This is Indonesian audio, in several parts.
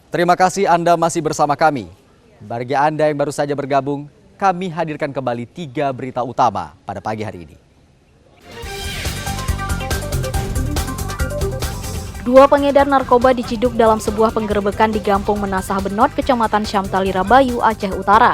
Terima kasih Anda masih bersama kami. Bagi Anda yang baru saja bergabung, kami hadirkan kembali 3 berita utama pada pagi hari ini. 2 pengedar narkoba diciduk dalam sebuah penggerebekan di Gampung Menasah Benot, Kecamatan Syamtali Rabayu, Aceh Utara.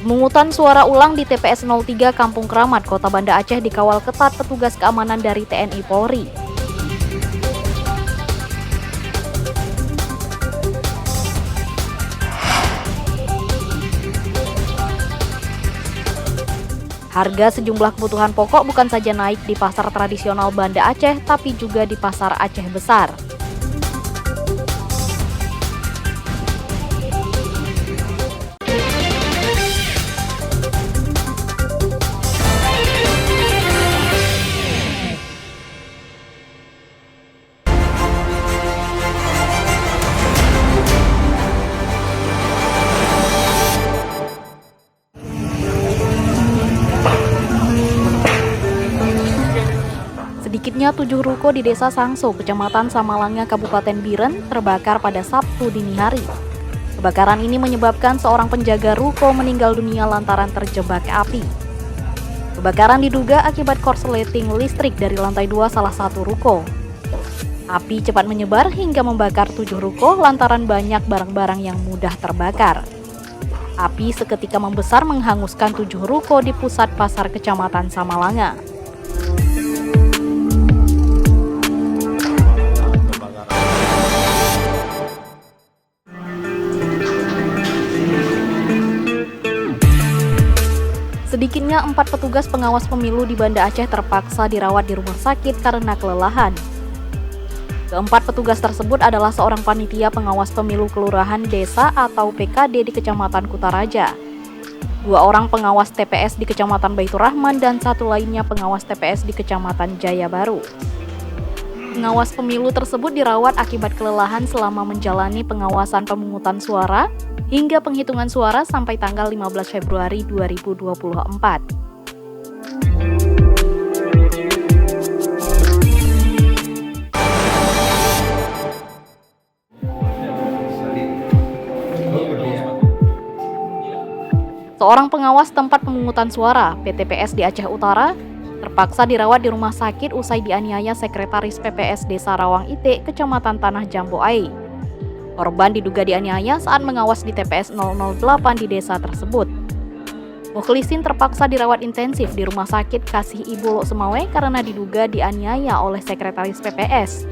Pemungutan suara ulang di TPS 03 Kampung Keramat, Kota Banda Aceh dikawal ketat petugas keamanan dari TNI Polri. Harga sejumlah kebutuhan pokok bukan saja naik di pasar tradisional Banda Aceh, tapi juga di pasar Aceh Besar. Sedikitnya 7 ruko di Desa Sangso, Kecamatan Samalanga, Kabupaten Biren terbakar pada Sabtu dini hari. Kebakaran ini menyebabkan seorang penjaga ruko meninggal dunia lantaran terjebak api. Kebakaran diduga akibat korsleting listrik dari lantai 2 salah satu ruko. Api cepat menyebar hingga membakar 7 ruko lantaran banyak barang-barang yang mudah terbakar. Api seketika membesar menghanguskan 7 ruko di pusat pasar Kecamatan Samalanga. Sedikitnya 4 petugas pengawas pemilu di Banda Aceh terpaksa dirawat di rumah sakit karena kelelahan. Keempat petugas tersebut adalah seorang panitia pengawas pemilu kelurahan desa atau PKD di Kecamatan Kutaraja, 2 orang pengawas TPS di Kecamatan Baitur Rahman, dan 1 lainnya pengawas TPS di Kecamatan Jaya Baru. Pengawas pemilu tersebut dirawat akibat kelelahan selama menjalani pengawasan pemungutan suara hingga penghitungan suara sampai tanggal 15 Februari 2024. Seorang pengawas tempat pemungutan suara PTPS di Aceh Utara terpaksa dirawat di rumah sakit usai dianiaya sekretaris PPS Desa Rawang Ite, Kecamatan Tanah Jambu Ai. Korban diduga dianiaya saat mengawas di TPS 008 di desa tersebut. Mukhlisin terpaksa dirawat intensif di Rumah Sakit Kasih Ibu Lok Semawe karena diduga dianiaya oleh sekretaris PPS.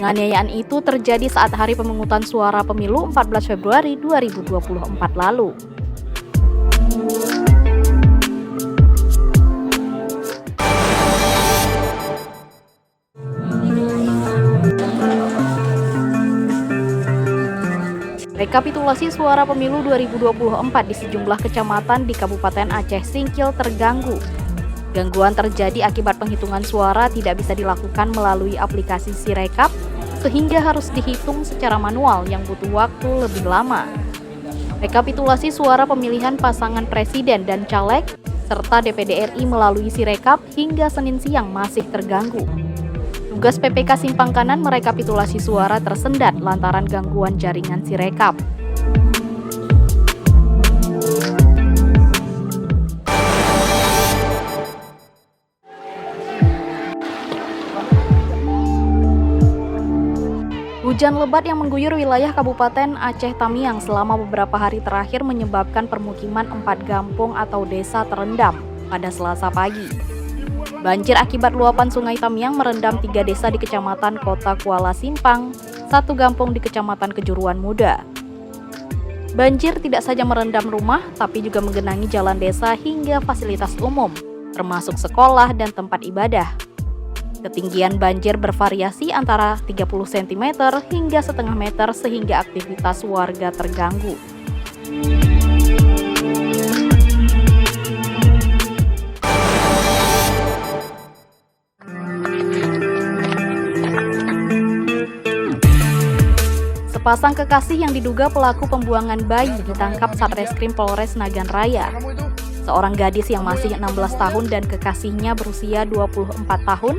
Penganiayaan itu terjadi saat hari pemungutan suara pemilu 14 Februari 2024 lalu. Rekapitulasi suara pemilu 2024 di sejumlah kecamatan di Kabupaten Aceh Singkil terganggu. Gangguan terjadi akibat penghitungan suara tidak bisa dilakukan melalui aplikasi Sirekap, sehingga harus dihitung secara manual yang butuh waktu lebih lama. Rekapitulasi suara pemilihan pasangan presiden dan caleg, serta DPD RI melalui Sirekap hingga Senin siang masih terganggu. Tugas PPK Simpang Kanan merekapitulasi suara tersendat lantaran gangguan jaringan Sirekap. Hujan lebat yang mengguyur wilayah Kabupaten Aceh Tamiang selama beberapa hari terakhir menyebabkan permukiman 4 kampung atau desa terendam pada Selasa pagi. Banjir akibat luapan Sungai Tamiang merendam 3 desa di Kecamatan Kota Kuala Simpang, 1 kampung di Kecamatan Kejuruan Muda. Banjir tidak saja merendam rumah, tapi juga menggenangi jalan desa hingga fasilitas umum, termasuk sekolah dan tempat ibadah. Ketinggian banjir bervariasi antara 30 cm hingga setengah meter sehingga aktivitas warga terganggu. Sepasang kekasih yang diduga pelaku pembuangan bayi ditangkap Satreskrim Polres Nagan Raya. Seorang gadis yang masih 16 tahun dan kekasihnya berusia 24 tahun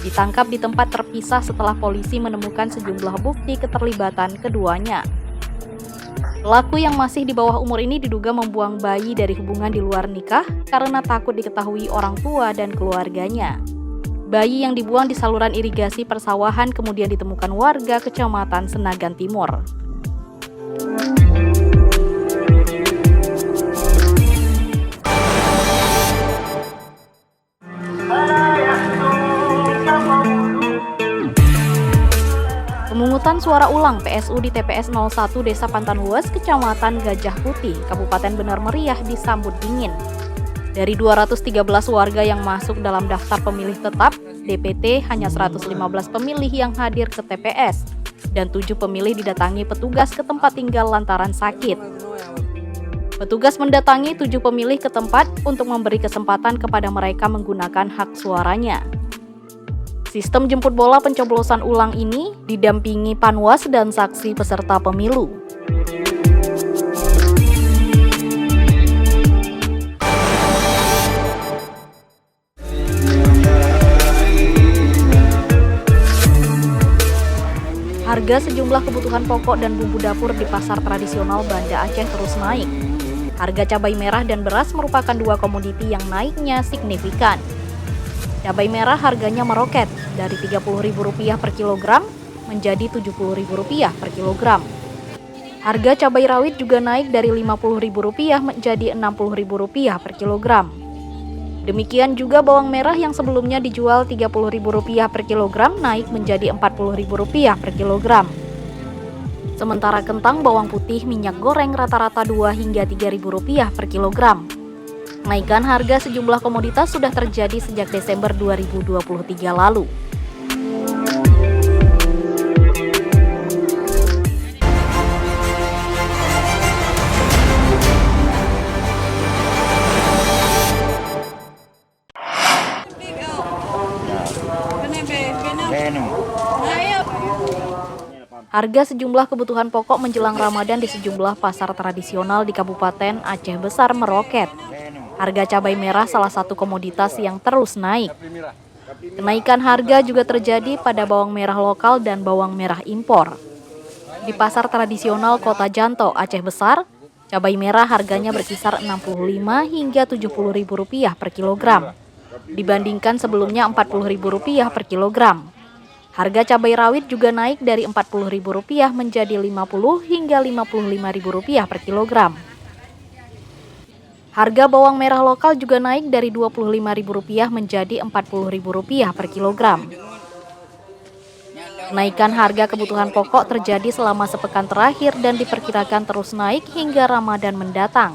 ditangkap di tempat terpisah setelah polisi menemukan sejumlah bukti keterlibatan keduanya. Pelaku yang masih di bawah umur ini diduga membuang bayi dari hubungan di luar nikah karena takut diketahui orang tua dan keluarganya. Bayi yang dibuang di saluran irigasi persawahan kemudian ditemukan warga Kecamatan Senagan Timur. Pemungutan suara ulang PSU di TPS 01 Desa Pantan Luas, Kecamatan Gajah Putih, Kabupaten Benar Meriah disambut dingin. Dari 213 warga yang masuk dalam daftar pemilih tetap, DPT hanya 115 pemilih yang hadir ke TPS, dan 7 pemilih didatangi petugas ke tempat tinggal lantaran sakit. Petugas mendatangi 7 pemilih ke tempat untuk memberi kesempatan kepada mereka menggunakan hak suaranya. Sistem jemput bola pencoblosan ulang ini didampingi panwas dan saksi peserta pemilu. Harga sejumlah kebutuhan pokok dan bumbu dapur di pasar tradisional Banda Aceh terus naik. Harga cabai merah dan beras merupakan dua komoditi yang naiknya signifikan. Cabai merah harganya meroket dari Rp30.000 per kilogram menjadi Rp70.000 per kilogram. Harga cabai rawit juga naik dari Rp50.000 menjadi Rp60.000 per kilogram. Demikian juga bawang merah yang sebelumnya dijual Rp30.000 per kilogram naik menjadi Rp40.000 per kilogram. Sementara kentang, bawang putih, minyak goreng rata-rata Rp2 hingga Rp3.000 per kilogram. Kenaikan harga sejumlah komoditas sudah terjadi sejak Desember 2023 lalu. Harga sejumlah kebutuhan pokok menjelang Ramadan di sejumlah pasar tradisional di Kabupaten Aceh Besar meroket. Harga cabai merah salah satu komoditas yang terus naik. Kenaikan harga juga terjadi pada bawang merah lokal dan bawang merah impor. Di pasar tradisional Kota Janto, Aceh Besar, cabai merah harganya berkisar Rp65 hingga Rp70.000 per kilogram, dibandingkan sebelumnya Rp40.000 per kilogram. Harga cabai rawit juga naik dari Rp40.000 menjadi Rp50 hingga Rp55.000 per kilogram. Harga bawang merah lokal juga naik dari Rp25.000 menjadi Rp40.000 per kilogram. Kenaikan harga kebutuhan pokok terjadi selama sepekan terakhir dan diperkirakan terus naik hingga Ramadan mendatang.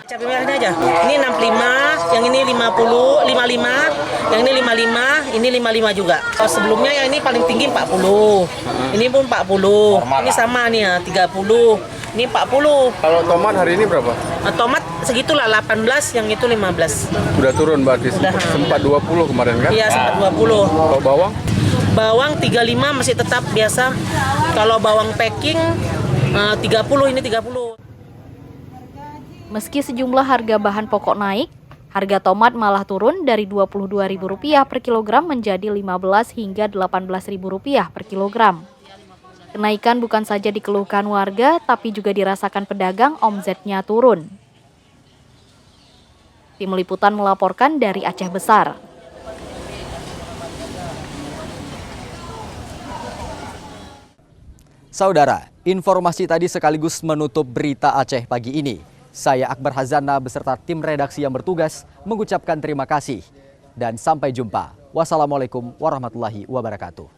Cabai merahnya aja. Ini 65, yang ini 50, 55, yang ini 55, ini 55 juga. Oh, sebelumnya yang ini paling tinggi 40. Ini pun 40. Ini sama nih ya, 30. Ini 40. Kalau tomat hari ini berapa? Tomat segitulah 18, yang itu 15. Udah turun berarti. Sempat 20 kemarin kan? Iya, sempat 20. Kalau bawang? Bawang 35 masih tetap biasa. Kalau bawang packing 30, ini 30. Meski sejumlah harga bahan pokok naik, harga tomat malah turun dari Rp22.000 per kilogram menjadi Rp15 hingga Rp18.000 per kilogram. Kenaikan bukan saja dikeluhkan warga, tapi juga dirasakan pedagang, omsetnya turun. Tim Liputan melaporkan dari Aceh Besar. Saudara, informasi tadi sekaligus menutup berita Aceh pagi ini. Saya Akbar Hazana beserta tim redaksi yang bertugas mengucapkan terima kasih. Dan sampai jumpa. Wassalamualaikum warahmatullahi wabarakatuh.